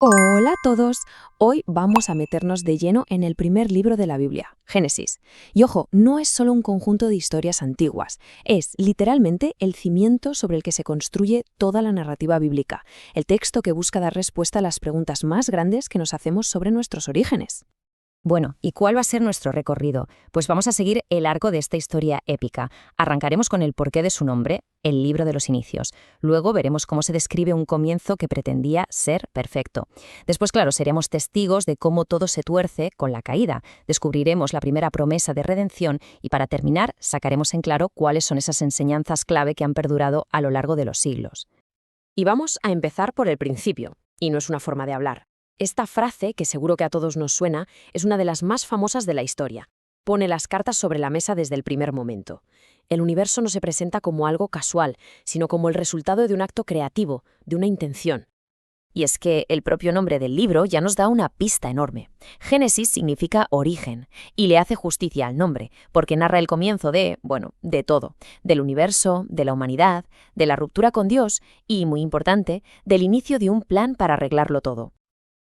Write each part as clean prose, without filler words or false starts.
Hola a todos. Hoy vamos a meternos de lleno en el primer libro de la Biblia, Génesis. Y ojo, no es solo un conjunto de historias antiguas, es literalmente el cimiento sobre el que se construye toda la narrativa bíblica, el texto que busca dar respuesta a las preguntas más grandes que nos hacemos sobre nuestros orígenes. Bueno, ¿y cuál va a ser nuestro recorrido? Pues vamos a seguir el arco de esta historia épica. Arrancaremos con el porqué de su nombre, el libro de los inicios. Luego veremos cómo se describe un comienzo que pretendía ser perfecto. Después, claro, seremos testigos de cómo todo se tuerce con la caída. Descubriremos la primera promesa de redención y para terminar sacaremos en claro cuáles son esas enseñanzas clave que han perdurado a lo largo de los siglos. Y vamos a empezar por el principio, y no es una forma de hablar. Esta frase, que seguro que a todos nos suena, es una de las más famosas de la historia. Pone las cartas sobre la mesa desde el primer momento. El universo no se presenta como algo casual, sino como el resultado de un acto creativo, de una intención. Y es que el propio nombre del libro ya nos da una pista enorme. Génesis significa origen, y le hace justicia al nombre, porque narra el comienzo de todo, del universo, de la humanidad, de la ruptura con Dios y, muy importante, del inicio de un plan para arreglarlo todo.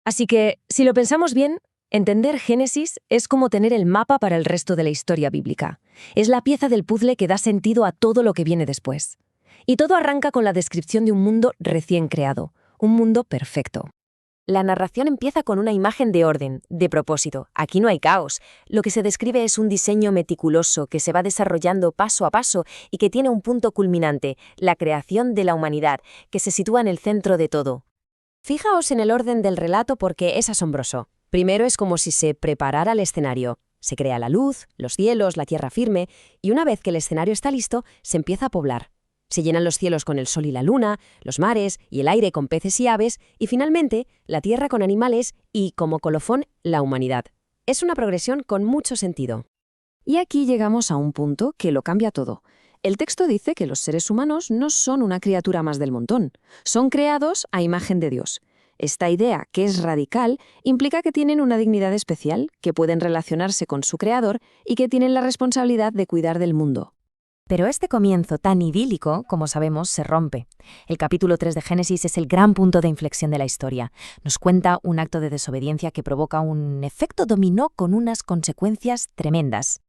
Así que, si lo pensamos bien, entender Génesis es como tener el mapa para el resto de la historia bíblica. Es la pieza del puzzle que da sentido a todo lo que viene después. Y todo arranca con la descripción de un mundo recién creado, un mundo perfecto. La narración empieza con una imagen de orden, de propósito. Aquí no hay caos. Lo que se describe es un diseño meticuloso que se va desarrollando paso a paso y que tiene un punto culminante, la creación de la humanidad, que se sitúa en el centro de todo. Fijaos en el orden del relato porque es asombroso. Primero es como si se preparara el escenario. Se crea la luz, los cielos, la tierra firme, y una vez que el escenario está listo, se empieza a poblar. Se llenan los cielos con el sol y la luna, los mares y el aire con peces y aves, y finalmente la tierra con animales y, como colofón, la humanidad. Es una progresión con mucho sentido. Y aquí llegamos a un punto que lo cambia todo. El texto dice que los seres humanos no son una criatura más del montón, son creados a imagen de Dios. Esta idea, que es radical, implica que tienen una dignidad especial, que pueden relacionarse con su creador y que tienen la responsabilidad de cuidar del mundo. Pero este comienzo tan idílico, como sabemos, se rompe. El capítulo 3 de Génesis es el gran punto de inflexión de la historia. Nos cuenta un acto de desobediencia que provoca un efecto dominó con unas consecuencias tremendas.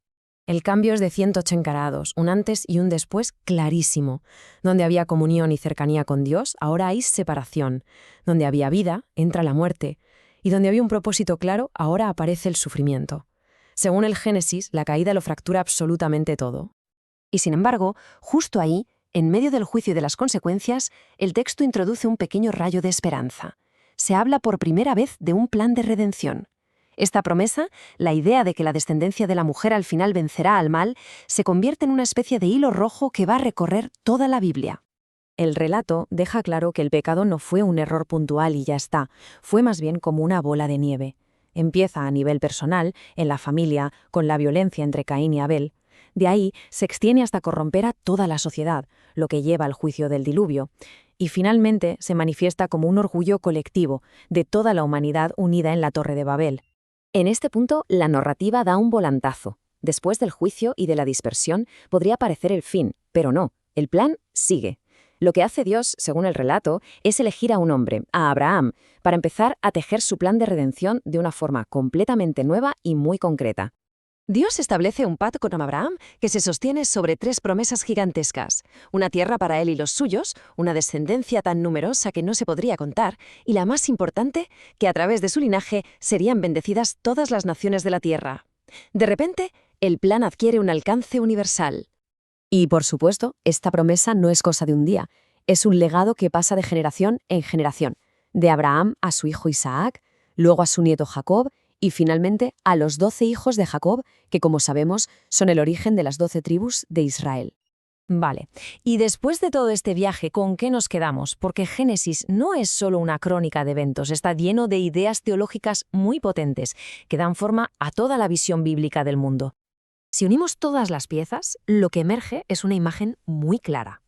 El cambio es de 180 grados, un antes y un después clarísimo. Donde había comunión y cercanía con Dios, ahora hay separación. Donde había vida, entra la muerte. Y donde había un propósito claro, ahora aparece el sufrimiento. Según el Génesis, la caída lo fractura absolutamente todo. Y sin embargo, justo ahí, en medio del juicio y de las consecuencias, el texto introduce un pequeño rayo de esperanza. Se habla por primera vez de un plan de redención. Esta promesa, la idea de que la descendencia de la mujer al final vencerá al mal, se convierte en una especie de hilo rojo que va a recorrer toda la Biblia. El relato deja claro que el pecado no fue un error puntual y ya está, fue más bien como una bola de nieve. Empieza a nivel personal, en la familia, con la violencia entre Caín y Abel. De ahí se extiende hasta corromper a toda la sociedad, lo que lleva al juicio del diluvio. Y finalmente se manifiesta como un orgullo colectivo de toda la humanidad unida en la Torre de Babel. En este punto, la narrativa da un volantazo. Después del juicio y de la dispersión, podría parecer el fin, pero no, el plan sigue. Lo que hace Dios, según el relato, es elegir a un hombre, a Abraham, para empezar a tejer su plan de redención de una forma completamente nueva y muy concreta. Dios establece un pacto con Abraham que se sostiene sobre 3 promesas gigantescas: una tierra para él y los suyos, una descendencia tan numerosa que no se podría contar, y la más importante, que a través de su linaje serían bendecidas todas las naciones de la tierra. De repente, el plan adquiere un alcance universal. Y, por supuesto, esta promesa no es cosa de un día, es un legado que pasa de generación en generación, de Abraham a su hijo Isaac, luego a su nieto Jacob, y finalmente a los 12 hijos de Jacob, que como sabemos son el origen de las 12 tribus de Israel. Vale, y después de todo este viaje, ¿con qué nos quedamos? Porque Génesis no es solo una crónica de eventos, está lleno de ideas teológicas muy potentes, que dan forma a toda la visión bíblica del mundo. Si unimos todas las piezas, lo que emerge es una imagen muy clara.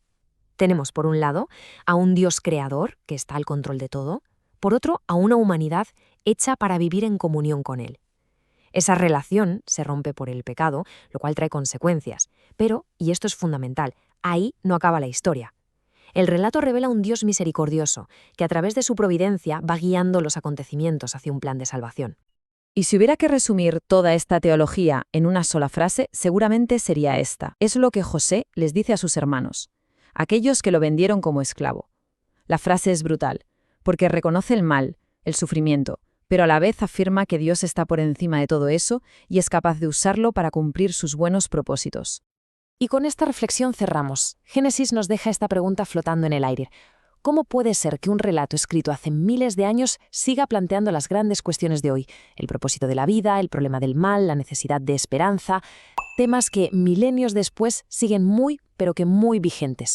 Tenemos, por un lado, a un Dios creador, que está al control de todo, por otro, a una humanidad hecha para vivir en comunión con Él. Esa relación se rompe por el pecado, lo cual trae consecuencias. Pero, y esto es fundamental, ahí no acaba la historia. El relato revela un Dios misericordioso, que a través de su providencia va guiando los acontecimientos hacia un plan de salvación. Y si hubiera que resumir toda esta teología en una sola frase, seguramente sería esta. Es lo que José les dice a sus hermanos, aquellos que lo vendieron como esclavo. La frase es brutal, porque reconoce el mal, el sufrimiento, pero a la vez afirma que Dios está por encima de todo eso y es capaz de usarlo para cumplir sus buenos propósitos. Y con esta reflexión cerramos. Génesis nos deja esta pregunta flotando en el aire. ¿Cómo puede ser que un relato escrito hace miles de años siga planteando las grandes cuestiones de hoy? El propósito de la vida, el problema del mal, la necesidad de esperanza, temas que milenios después siguen muy, pero que muy vigentes.